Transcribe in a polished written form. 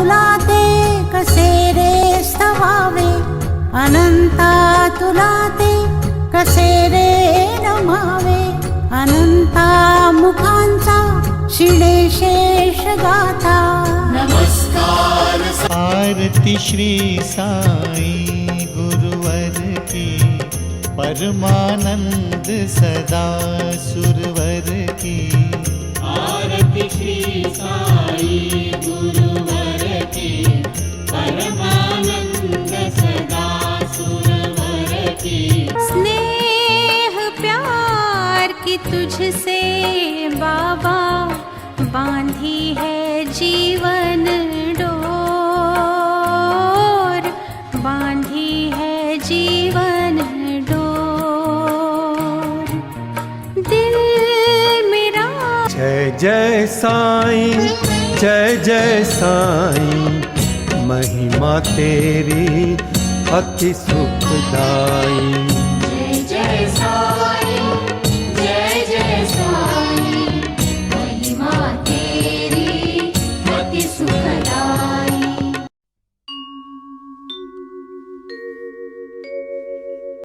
तुला ते कसे रे स्तवावे, अनंता तुला ते कसे रे रमावे, अनंता मुखांचा शिणे शेष गाथा। नमस्कार आरती श्री साई गुरुवर की, परमानंद सदा सुरवर की। आरती श्री साई गुरुवर की, परमानंद सदा सुरवर की। स्नेह प्यार की तुझसे बाबा बांधी है जीवन डोर, बांधी है जीवन डोर। दिल मेरा जय जय साईं, जय जय साईं, महिमा तेरी अति सुखदाई। जय जय